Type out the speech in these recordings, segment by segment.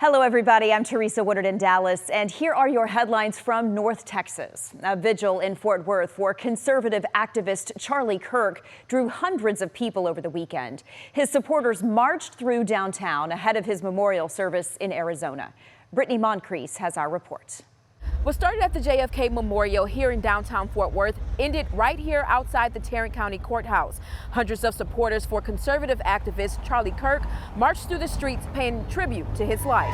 Hello, everybody. I'm Teresa Woodard in Dallas, and here are your headlines from North Texas. A vigil in Fort Worth for conservative activist Charlie Kirk drew hundreds of people over the weekend. His supporters marched through downtown ahead of his memorial service in Arizona. Brittany Moncrief has our report. What started at the JFK Memorial here in downtown Fort Worth ended right here outside the Tarrant County Courthouse. Hundreds of supporters for conservative activist Charlie Kirk marched through the streets paying tribute to his life.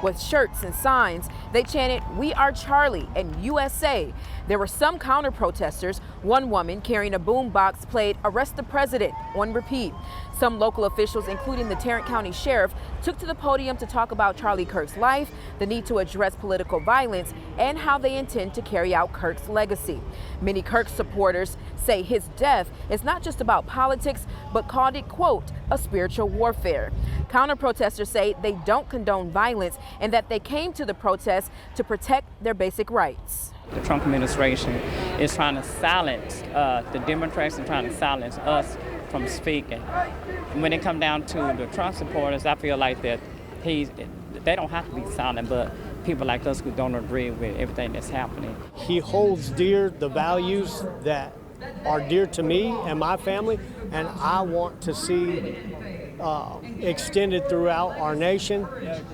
With shirts and signs, they chanted, "We are Charlie" and USA. There were some counter-protesters. One woman carrying a boombox played "Arrest the President" on repeat. Some local officials, including the Tarrant County Sheriff, took to the podium to talk about Charlie Kirk's life, the need to address political violence, and how they intend to carry out Kirk's legacy. Many Kirk supporters say his death is not just about politics, but called it, quote, a spiritual warfare. Counter-protesters say they don't condone violence and that they came to the protest to protect their basic rights. The Trump administration is trying to silence the Democrats and trying to silence us from speaking. When it comes down to the Trump supporters, I feel like that they don't have to be silent, but people like us who don't agree with everything that's happening. He holds dear the values that are dear to me and my family, and I want to see extended throughout our nation.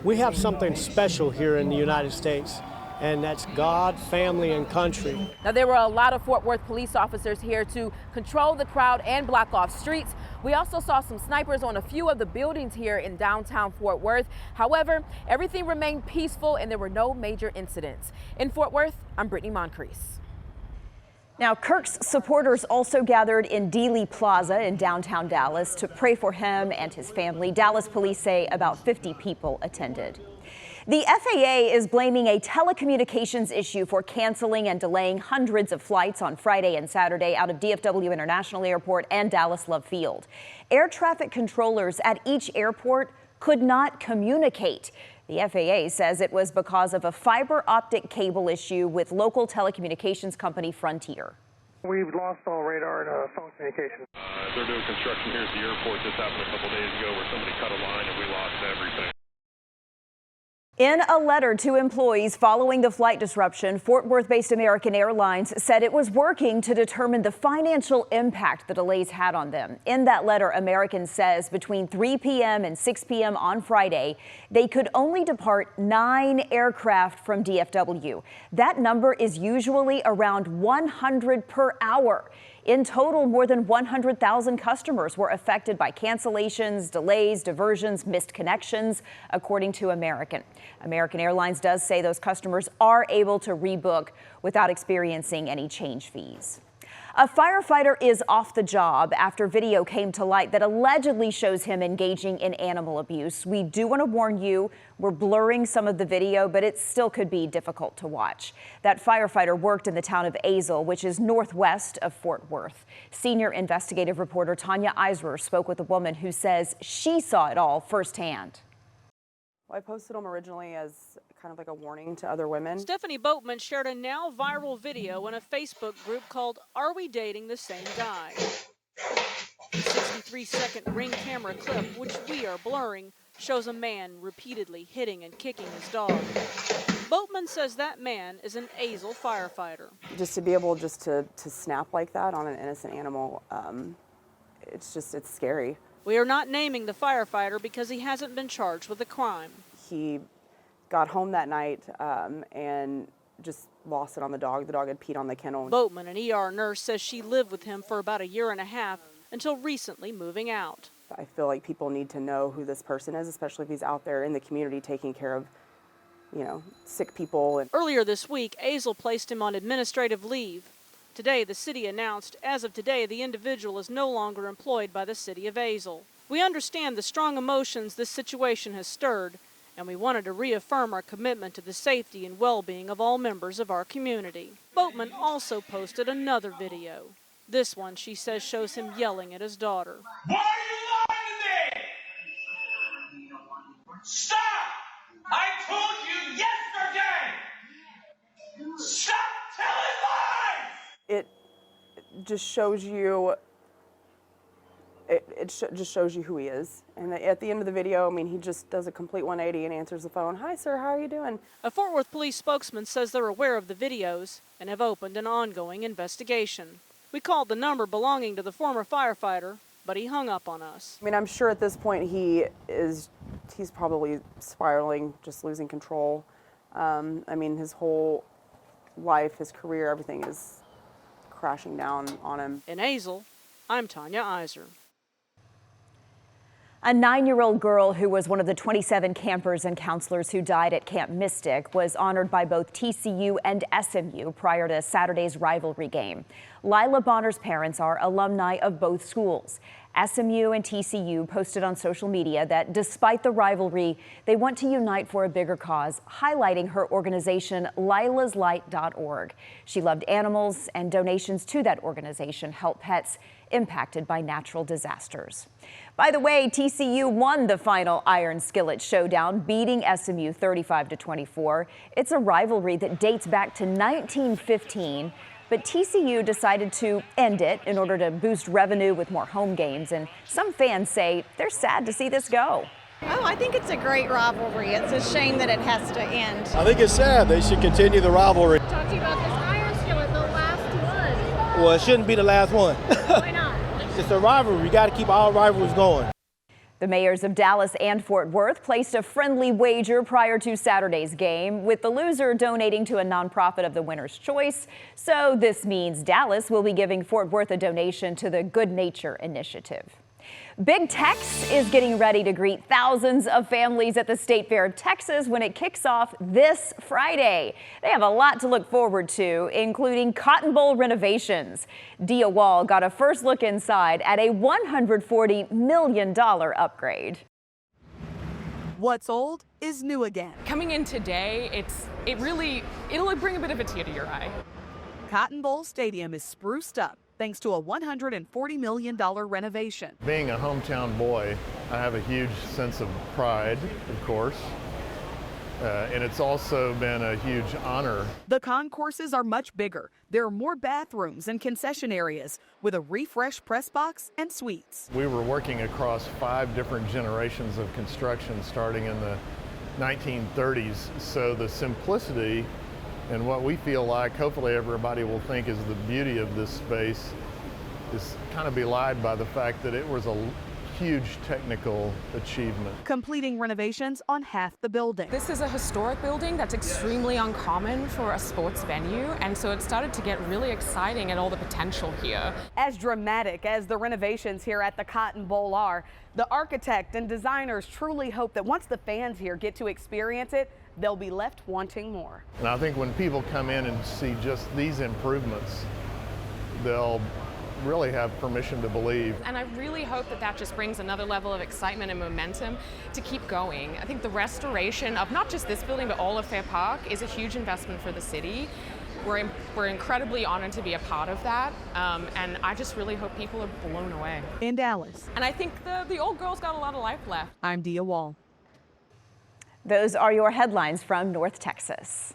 We have something special here in the United States, and that's God, family, and country. Now, there were a lot of Fort Worth police officers here to control the crowd and block off streets. We also saw some snipers on a few of the buildings here in downtown Fort Worth. However, everything remained peaceful and there were no major incidents. In Fort Worth, I'm Brittany Moncrief. Now, Kirk's supporters also gathered in Dealey Plaza in downtown Dallas to pray for him and his family. Dallas police say about 50 people attended. The FAA is blaming a telecommunications issue for canceling and delaying hundreds of flights on Friday and Saturday out of DFW International Airport and Dallas Love Field. Air traffic controllers at each airport could not communicate. The FAA says it was because of a fiber optic cable issue with local telecommunications company Frontier. We've lost all radar and phone communication. They're doing construction here at the airport. This happened a couple days ago where somebody cut a line and we lost everything. In a letter to employees following the flight disruption, Fort Worth-based American Airlines said it was working to determine the financial impact the delays had on them. In that letter, American says between 3 p.m. and 6 p.m. on Friday, they could only depart 9 aircraft from DFW. That number is usually around 100 per hour. In total, more than 100,000 customers were affected by cancellations, delays, diversions, missed connections, according to American. American Airlines does say those customers are able to rebook without experiencing any change fees. A firefighter is off the job after video came to light that allegedly shows him engaging in animal abuse. We do want to warn you, we're blurring some of the video, but it still could be difficult to watch. That firefighter worked in the town of Azle, which is northwest of Fort Worth. Senior investigative reporter Tanya Eisler spoke with a woman who says she saw it all firsthand. Well, I posted them originally as kind of like a warning to other women. Stephanie Boatman shared a now viral video in a Facebook group called "Are We Dating the Same Guy?" The 63-second Ring camera clip, which we are blurring, shows a man repeatedly hitting and kicking his dog. Boatman says that man is an Azle firefighter. Just to be able to snap like that on an innocent animal, it's scary. We are not naming the firefighter because he hasn't been charged with a crime. He got home that night and just lost it on the dog. The dog had peed on the kennel. Boatman, an ER nurse, says she lived with him for about a year and a half until recently moving out. I feel like people need to know who this person is, especially if he's out there in the community taking care of, sick people. Earlier this week, Azle placed him on administrative leave. Today, the city announced, as of today, the individual is no longer employed by the city of Azle. We understand the strong emotions this situation has stirred, and we wanted to reaffirm our commitment to the safety and well-being of all members of our community. Boatman also posted another video. This one, she says, shows him yelling at his daughter. Why are you lying to me? Stop! I told you yesterday! Stop telling lies! It just shows you, it it just shows you who he is. And at the end of the video, I mean, he just does a complete 180 and answers the phone. Hi, sir, how are you doing? A Fort Worth police spokesman says they're aware of the videos and have opened an ongoing investigation. We called the number belonging to the former firefighter, but he hung up on us. I mean, I'm sure at this point he's probably spiraling, just losing control. I mean, his whole life, his career, everything is crashing down on him. In Azle, I'm Tanya Iser. A 9-year-old girl who was one of the 27 campers and counselors who died at Camp Mystic was honored by both TCU and SMU prior to Saturday's rivalry game. Lila Bonner's parents are alumni of both schools. SMU and TCU posted on social media that despite the rivalry, they want to unite for a bigger cause, highlighting her organization, lilaslight.org. She loved animals, and donations to that organization help pets impacted by natural disasters. By the way, TCU won the final Iron Skillet Showdown, beating SMU 35-24. It's a rivalry that dates back to 1915. But TCU decided to end it in order to boost revenue with more home games, and some fans say they're sad to see this go. Oh, I think it's a great rivalry. It's a shame that it has to end. I think it's sad. They should continue the rivalry. Talk to you about this Iron Skillet, the last one. Well, it shouldn't be the last one. Why not? It's a rivalry. We got to keep all rivalries going. The mayors of Dallas and Fort Worth placed a friendly wager prior to Saturday's game, with the loser donating to a nonprofit of the winner's choice. So this means Dallas will be giving Fort Worth a donation to the Good Nature Initiative. Big Tex is getting ready to greet thousands of families at the State Fair of Texas when it kicks off this Friday. They have a lot to look forward to, including Cotton Bowl renovations. Dia Wall got a first look inside at a $140 million upgrade. What's old is new again. Coming in today, it'll bring a bit of a tear to your eye. Cotton Bowl Stadium is spruced up thanks to a $140 million renovation. Being a hometown boy, I have a huge sense of pride, of course, and it's also been a huge honor. The concourses are much bigger. There are more bathrooms and concession areas with a refreshed press box and suites. We were working across 5 different generations of construction starting in the 1930s, so the simplicity and what we feel like, hopefully everybody will think, is the beauty of this space is kind of belied by the fact that it was a huge technical achievement. Completing renovations on half the building. This is a historic building that's extremely uncommon for a sports venue, and so it started to get really exciting and all the potential here. As dramatic as the renovations here at the Cotton Bowl are, the architect and designers truly hope that once the fans here get to experience it, they'll be left wanting more. And I think when people come in and see just these improvements, they'll really have permission to believe. And I really hope that just brings another level of excitement and momentum to keep going. I think the restoration of not just this building, but all of Fair Park is a huge investment for the city. We're incredibly honored to be a part of that, and I just really hope people are blown away. In Dallas. And I think the old girl's got a lot of life left. I'm Dia Wall. Those are your headlines from North Texas.